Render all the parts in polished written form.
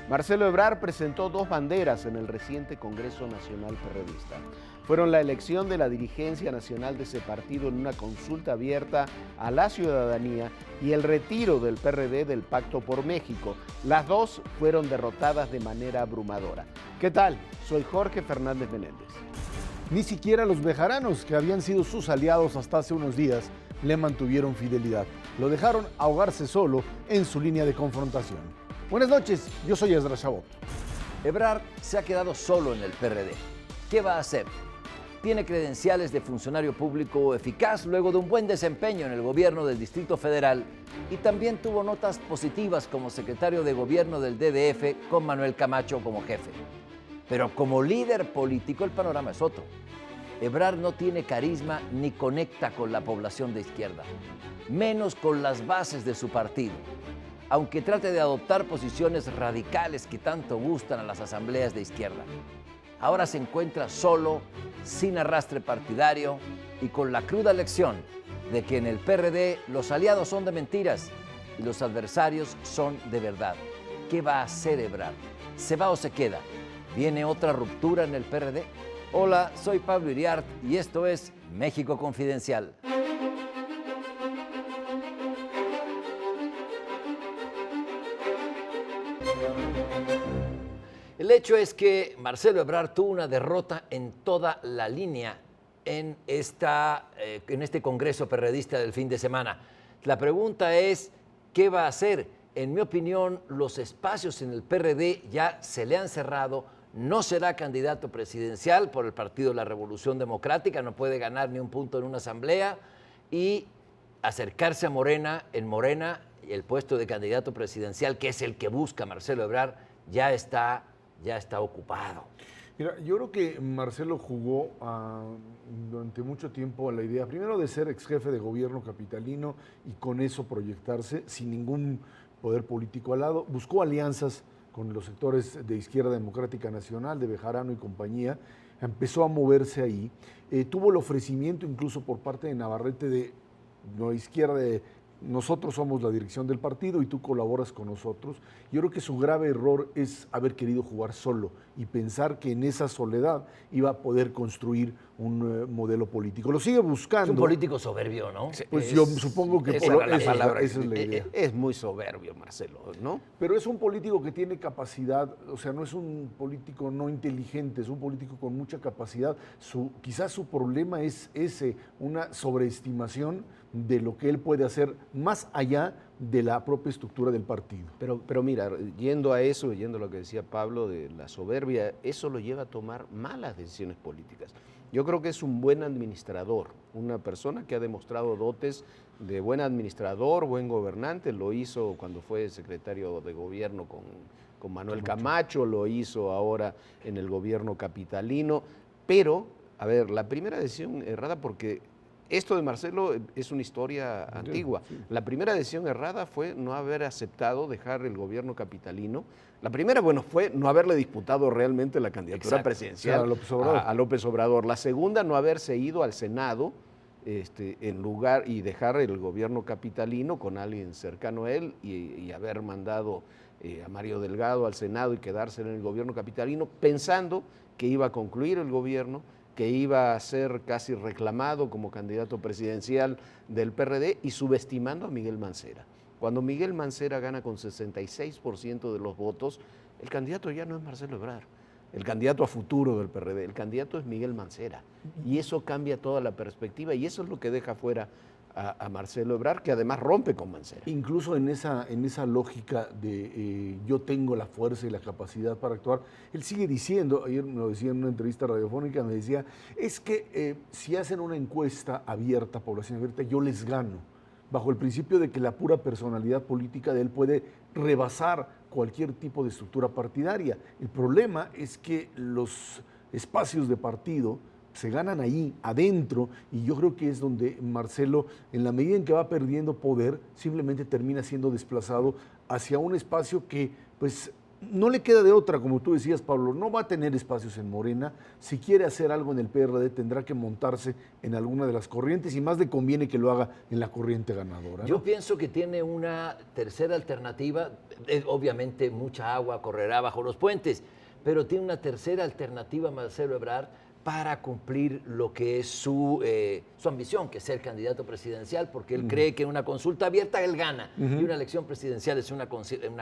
Marcelo Ebrard presentó dos banderas en el reciente Congreso Nacional Perredista. Fueron la elección de la dirigencia nacional de ese partido en una consulta abierta a la ciudadanía y el retiro del PRD del Pacto por México. Las dos fueron derrotadas de manera abrumadora. ¿Qué tal? Soy Jorge Fernández Menéndez. Ni siquiera los bejaranos, que habían sido sus aliados hasta hace unos días, le mantuvieron fidelidad. Lo dejaron ahogarse solo en su línea de confrontación. Buenas noches, yo soy Esdra Chabot. Ebrard se ha quedado solo en el PRD. ¿Qué va a hacer? Tiene credenciales de funcionario público eficaz luego de un buen desempeño en el gobierno del Distrito Federal y también tuvo notas positivas como secretario de gobierno del DDF con Manuel Camacho como jefe. Pero como líder político el panorama es otro. Ebrard no tiene carisma ni conecta con la población de izquierda, menos con las bases de su partido, aunque trate de adoptar posiciones radicales que tanto gustan a las asambleas de izquierda. Ahora se encuentra solo, sin arrastre partidario y con la cruda lección de que en el PRD los aliados son de mentiras y los adversarios son de verdad. ¿Qué va a hacer Ebrard? ¿Se va o se queda? ¿Viene otra ruptura en el PRD? Hola, soy Pablo Iriart y esto es México Confidencial. El hecho es que Marcelo Ebrard tuvo una derrota en toda la línea en este Congreso Perredista del fin de semana. La pregunta es, ¿qué va a hacer? En mi opinión, los espacios en el PRD ya se le han cerrado. No será candidato presidencial por el Partido de la Revolución Democrática, no puede ganar ni un punto en una asamblea y acercarse a Morena, en Morena, el puesto de candidato presidencial, que es el que busca Marcelo Ebrard, ya está ocupado. Mira, yo creo que Marcelo jugó durante mucho tiempo a la idea, primero de ser ex jefe de gobierno capitalino y con eso proyectarse sin ningún poder político al lado. Buscó alianzas con los sectores de Izquierda Democrática Nacional, de Bejarano y compañía, empezó a moverse ahí. Tuvo el ofrecimiento incluso por parte de Navarrete de la izquierda de nosotros somos la dirección del partido y tú colaboras con nosotros. Yo creo que su grave error es haber querido jugar solo y pensar que en esa soledad iba a poder construir un modelo político. Lo sigue buscando. Es un político soberbio, ¿no? Pues yo supongo que esa es la idea. Es muy soberbio, Marcelo, ¿no? Pero es un político que tiene capacidad, o sea, no es un político no inteligente, es un político con mucha capacidad. Quizás su problema es una sobreestimación de lo que él puede hacer más allá de la propia estructura del partido. Pero mira, yendo a lo que decía Pablo de la soberbia, eso lo lleva a tomar malas decisiones políticas. Yo creo que es un buen administrador, una persona que ha demostrado dotes de buen administrador, buen gobernante, lo hizo cuando fue secretario de gobierno con Manuel Camacho, lo hizo ahora en el gobierno capitalino, pero, a ver, la primera decisión errada porque esto de Marcelo es una historia antigua. Sí. La primera decisión errada fue no haber aceptado dejar el gobierno capitalino. La primera, fue no haberle disputado realmente la candidatura presidencial a López Obrador. La segunda, no haberse ido al Senado en lugar y dejar el gobierno capitalino con alguien cercano a él y haber mandado a Mario Delgado al Senado y quedarse en el gobierno capitalino pensando que iba a concluir el gobierno, que iba a ser casi reclamado como candidato presidencial del PRD y subestimando a Miguel Mancera. Cuando Miguel Mancera gana con 66% de los votos, el candidato ya no es Marcelo Ebrard, el candidato a futuro del PRD, el candidato es Miguel Mancera. Y eso cambia toda la perspectiva y eso es lo que deja fuera a Marcelo Ebrard, que además rompe con Mancera. Incluso en esa lógica de yo tengo la fuerza y la capacidad para actuar, él sigue diciendo, ayer me lo decía en una entrevista radiofónica, me decía, es que si hacen una encuesta abierta, población abierta, yo les gano, bajo el principio de que la pura personalidad política de él puede rebasar cualquier tipo de estructura partidaria. El problema es que los espacios de partido se ganan ahí, adentro, y yo creo que es donde Marcelo, en la medida en que va perdiendo poder, simplemente termina siendo desplazado hacia un espacio que, pues, no le queda de otra, como tú decías, Pablo, no va a tener espacios en Morena. Si quiere hacer algo en el PRD, tendrá que montarse en alguna de las corrientes y más le conviene que lo haga en la corriente ganadora, ¿no? Yo pienso que tiene una tercera alternativa. Obviamente mucha agua correrá bajo los puentes, pero tiene una tercera alternativa Marcelo Ebrard para cumplir lo que es su ambición, que es ser candidato presidencial, porque él cree que en una consulta abierta él gana, y una elección presidencial es una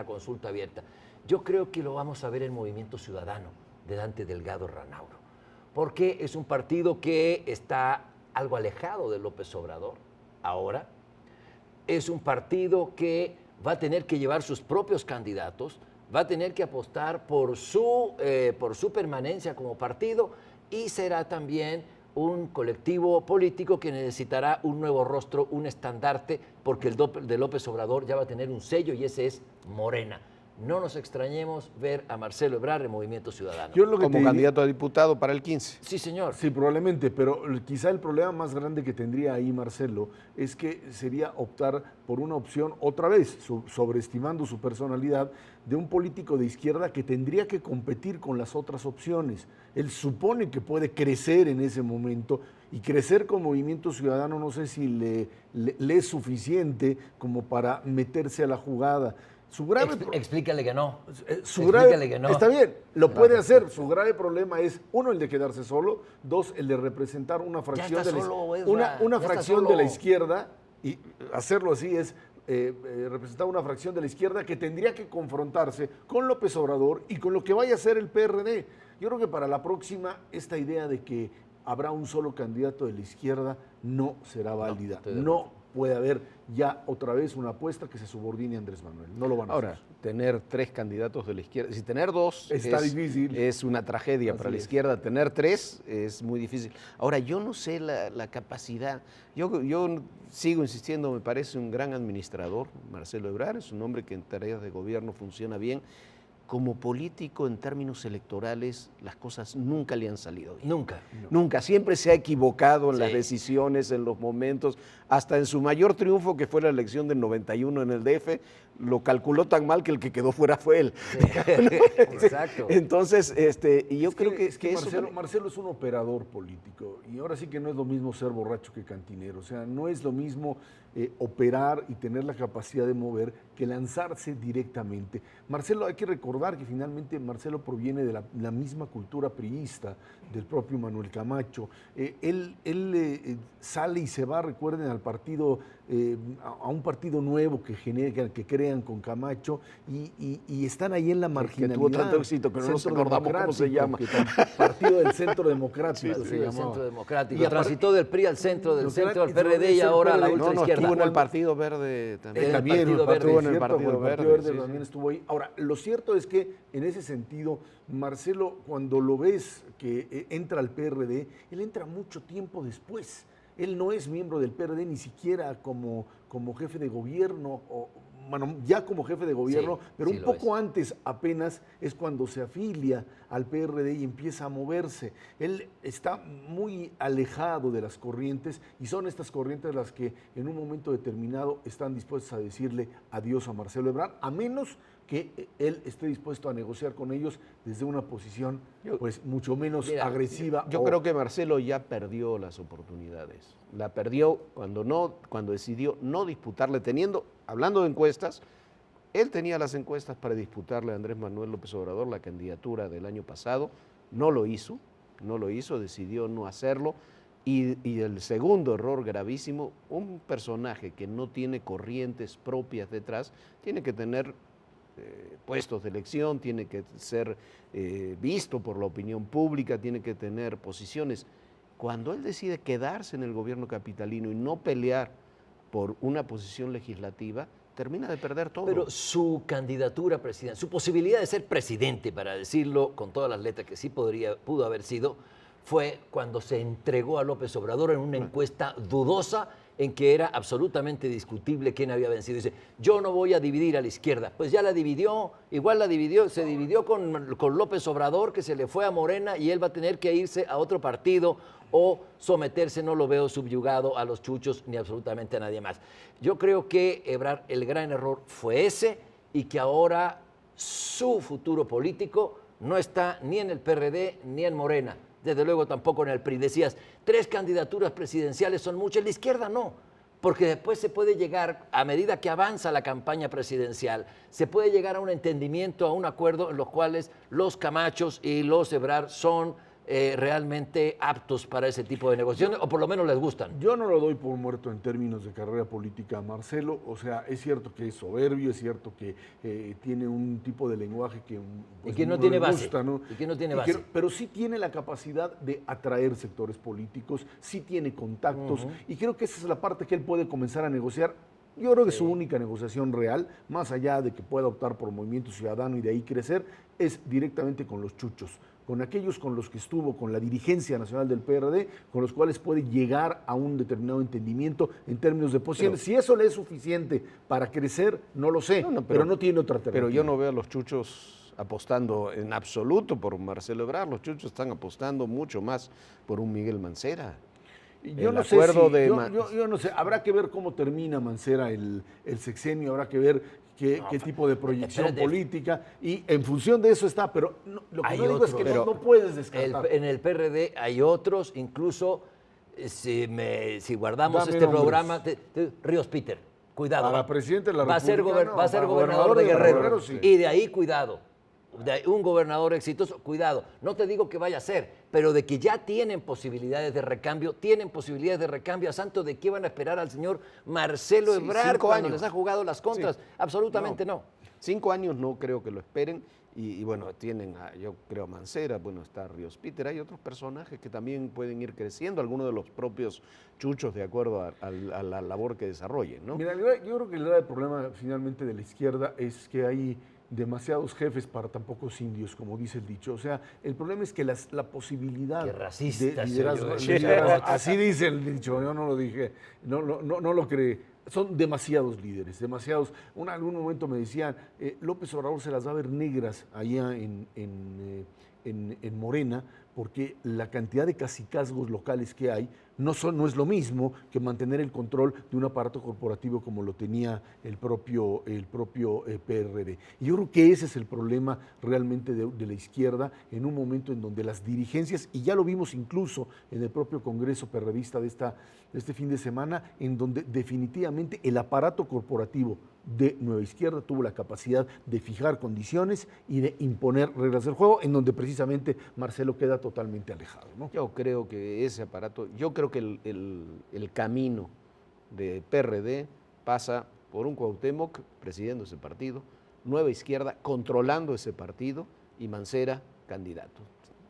consulta abierta. Yo creo que lo vamos a ver en Movimiento Ciudadano de Dante Delgado Ranauro, porque es un partido que está algo alejado de López Obrador ahora. Es un partido que va a tener que llevar sus propios candidatos, va a tener que apostar por su permanencia como partido, y será también un colectivo político que necesitará un nuevo rostro, un estandarte, porque el de López Obrador ya va a tener un sello y ese es Morena. No nos extrañemos ver a Marcelo Ebrard en Movimiento Ciudadano. Como candidato a diputado para el 15. Sí, señor. Sí, probablemente, pero quizá el problema más grande que tendría ahí Marcelo es que sería optar por una opción, otra vez, sobreestimando su personalidad, de un político de izquierda que tendría que competir con las otras opciones. Él supone que puede crecer en ese momento, y crecer con Movimiento Ciudadano no sé si le es suficiente como para meterse a la jugada. Explícale que no. Explícale que no. Está bien, lo puede hacer. Su grave problema es, uno, el de quedarse solo, dos, el de representar una fracción, de la izquierda, y hacerlo así es representar una fracción de la izquierda que tendría que confrontarse con López Obrador y con lo que vaya a hacer el PRD. Yo creo que para la próxima esta idea de que habrá un solo candidato de la izquierda no será válida. No puede haber ya otra vez una apuesta que se subordine a Andrés Manuel. No lo van a hacer. Ahora, tener 3 candidatos de la izquierda, si tener 2 está difícil. Es una tragedia para la izquierda, tener 3 es muy difícil. Ahora, yo no sé la capacidad, yo sigo insistiendo, me parece un gran administrador, Marcelo Ebrard, es un hombre que en tareas de gobierno funciona bien. Como político, en términos electorales, las cosas nunca le han salido bien. Nunca. Nunca. Siempre se ha equivocado en las decisiones, en los momentos. Hasta en su mayor triunfo, que fue la elección del 91 en el DF, lo calculó tan mal que el que quedó fuera fue él. Sí. Exacto. Entonces, y yo creo que Marcelo es un operador político. Y ahora sí que no es lo mismo ser borracho que cantinero. O sea, no es lo mismo operar y tener la capacidad de mover que lanzarse directamente. Marcelo, hay que recordar que finalmente Marcelo proviene de la misma cultura priista del propio Manuel Camacho. Él sale y se va, recuerden, al partido, a un partido nuevo que crean con Camacho y están ahí en la marginalidad. Que tuvo tanto éxito que no nos acordamos cómo se llama. Partido del Centro Democrático. Sí, el Centro Democrático. Y transitó del PRI al centro, del centro al PRD y ahora a la ultraizquierda. Estuvo en el Partido Verde también. También estuvo en el Partido Verde. También estuvo ahí. Ahora, lo cierto es que en ese sentido, Marcelo, cuando lo ves que entra al PRD, él entra mucho tiempo después. Él no es miembro del PRD ni siquiera como jefe de gobierno, bueno, ya como jefe de gobierno, pero un poco antes apenas es cuando se afilia al PRD y empieza a moverse. Él está muy alejado de las corrientes y son estas corrientes las que en un momento determinado están dispuestas a decirle adiós a Marcelo Ebrard, a menos que él esté dispuesto a negociar con ellos desde una posición pues mucho menos agresiva. Yo creo que Marcelo ya perdió las oportunidades. La perdió cuando decidió no disputarle, hablando de encuestas, él tenía las encuestas para disputarle a Andrés Manuel López Obrador la candidatura del año pasado, no lo hizo, decidió no hacerlo. Y el segundo error gravísimo, un personaje que no tiene corrientes propias detrás, tiene que tener puestos de elección, tiene que ser visto por la opinión pública, tiene que tener posiciones. Cuando él decide quedarse en el gobierno capitalino y no pelear por una posición legislativa, termina de perder todo. Pero su candidatura presidencial, su posibilidad de ser presidente, para decirlo con todas las letras que sí pudo haber sido, fue cuando se entregó a López Obrador en una encuesta dudosa en que era absolutamente discutible quién había vencido. Dice, yo no voy a dividir a la izquierda. Pues ya la dividió, se dividió con López Obrador, que se le fue a Morena y él va a tener que irse a otro partido o someterse, no lo veo subyugado a los chuchos ni absolutamente a nadie más. Yo creo que, Ebrard, el gran error fue ese y que ahora su futuro político no está ni en el PRD ni en Morena, desde luego tampoco en el PRI. Decías, 3 candidaturas presidenciales son muchas, la izquierda no, porque después se puede llegar, a medida que avanza la campaña presidencial, se puede llegar a un entendimiento, a un acuerdo en los cuales los Camachos y los Ebrard son realmente aptos para ese tipo de negociaciones, o por lo menos les gustan. Yo no lo doy por muerto en términos de carrera política a Marcelo. O sea, es cierto que es soberbio, es cierto que tiene un tipo de lenguaje que y que no tiene base. Gusta, ¿no? Y que no tiene base. Pero sí tiene la capacidad de atraer sectores políticos, sí tiene contactos, y creo que esa es la parte que él puede comenzar a negociar. Yo creo que su única negociación real, más allá de que pueda optar por Movimiento Ciudadano y de ahí crecer, es directamente con los chuchos, con aquellos con los que estuvo, con la dirigencia nacional del PRD, con los cuales puede llegar a un determinado entendimiento en términos de posiciones. Si eso le es suficiente para crecer, no lo sé, pero no tiene otra alternativa. Pero yo no veo a los chuchos apostando en absoluto por Marcelo Ebrard. Los chuchos están apostando mucho más por un Miguel Mancera. Yo no sé, yo no sé, habrá que ver cómo termina Mancera el sexenio, habrá que ver qué tipo de proyección política, y en función de eso está, pero lo que no digo es que no puedes descartar. En el PRD hay otros, incluso si guardamos Dame este nombres. programa, Ríos Peter, cuidado. Para presidente de la va a ser República, va a ser para gobernador de Guerrero, sí. y de ahí cuidado. De un gobernador exitoso, cuidado. No te digo que vaya a ser, pero de que ya tienen posibilidades de recambio, a santo de que van a esperar al señor Marcelo Ebrard 5 cuando años. les ha jugado las contras. Sí. Absolutamente no. 5 años no creo que lo esperen. Y bueno, tienen, yo creo, a Mancera, bueno, está Ríos Peter, hay otros personajes que también pueden ir creciendo, algunos de los propios chuchos de acuerdo a la labor que desarrollen, ¿no? Mira, yo creo que el grave problema finalmente de la izquierda es que hay demasiados jefes para tan pocos indios, como dice el dicho. O sea, el problema es que la posibilidad Qué racista de soy yo. liderazgo, así dice el dicho, yo no lo dije, no lo creé. Son demasiados líderes, demasiados. En algún momento me decían, López Obrador se las va a ver negras allá en Morena, porque la cantidad de cacicazgos locales que hay no es lo mismo que mantener el control de un aparato corporativo como lo tenía el propio PRD. Y yo creo que ese es el problema realmente de la izquierda en un momento en donde las dirigencias, y ya lo vimos incluso en el propio Congreso perredista de este fin de semana, en donde definitivamente el aparato corporativo de Nueva Izquierda tuvo la capacidad de fijar condiciones y de imponer reglas del juego, en donde precisamente Marcelo queda totalmente alejado, ¿no? Yo creo que ese aparato, yo creo que el camino de PRD pasa por un Cuauhtémoc presidiendo ese partido, Nueva Izquierda controlando ese partido y Mancera candidato.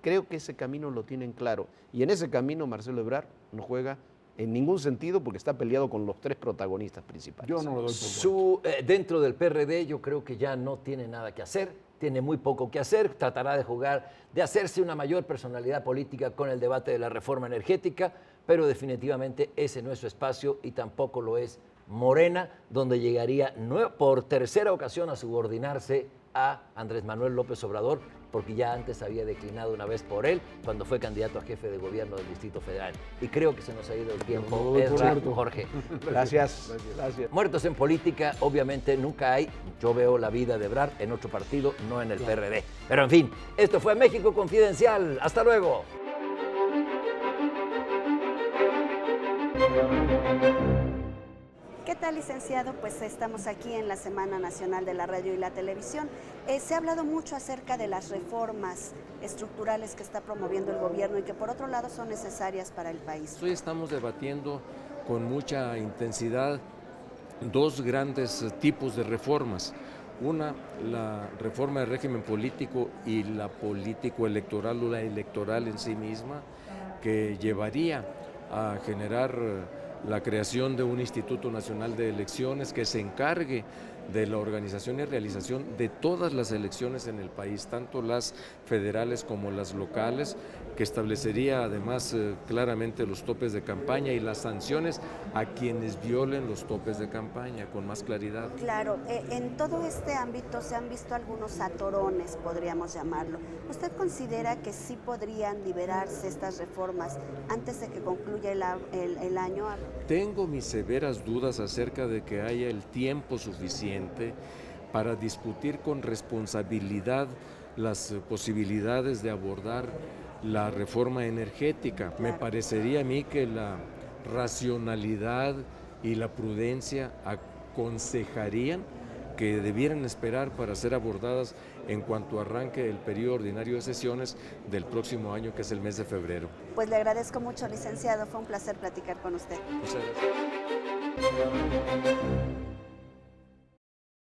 Creo que ese camino lo tienen claro, y en ese camino Marcelo Ebrard no juega en ningún sentido porque está peleado con los 3 protagonistas principales. Yo no lo doy por muerto. Dentro del PRD yo creo que ya no tiene nada que hacer, tiene muy poco que hacer, tratará de hacerse una mayor personalidad política con el debate de la reforma energética, pero definitivamente ese no es su espacio y tampoco lo es Morena, donde llegaría por tercera ocasión a subordinarse a Andrés Manuel López Obrador, porque ya antes había declinado una vez por él cuando fue candidato a jefe de gobierno del Distrito Federal. Y creo que se nos ha ido el tiempo, Jorge. Gracias. Muertos en política, obviamente nunca hay. Yo veo la vida de Ebrard en otro partido, no en el PRD. Pero en fin, esto fue México Confidencial. Hasta luego. ¿Qué tal, licenciado? Pues estamos aquí en la Semana Nacional de la Radio y la Televisión. Se ha hablado mucho acerca de las reformas estructurales que está promoviendo el gobierno y que por otro lado son necesarias para el país. Hoy estamos debatiendo con mucha intensidad 2 grandes tipos de reformas. Una, la reforma del régimen político y la político-electoral o la electoral en sí misma, que llevaría a generar la creación de un Instituto Nacional de Elecciones que se encargue de la organización y realización de todas las elecciones en el país, tanto las federales como las locales, que establecería además claramente los topes de campaña y las sanciones a quienes violen los topes de campaña con más claridad. Claro, en todo este ámbito se han visto algunos atorones, podríamos llamarlo. ¿Usted considera que sí podrían liberarse estas reformas antes de que concluya el año? Tengo mis severas dudas acerca de que haya el tiempo suficiente para discutir con responsabilidad las posibilidades de abordar la reforma energética. Me parecería a mí que la racionalidad y la prudencia aconsejarían que debieran esperar para ser abordadas en cuanto arranque el periodo ordinario de sesiones del próximo año, que es el mes de febrero. Pues le agradezco mucho, licenciado, fue un placer platicar con usted. Muchas gracias.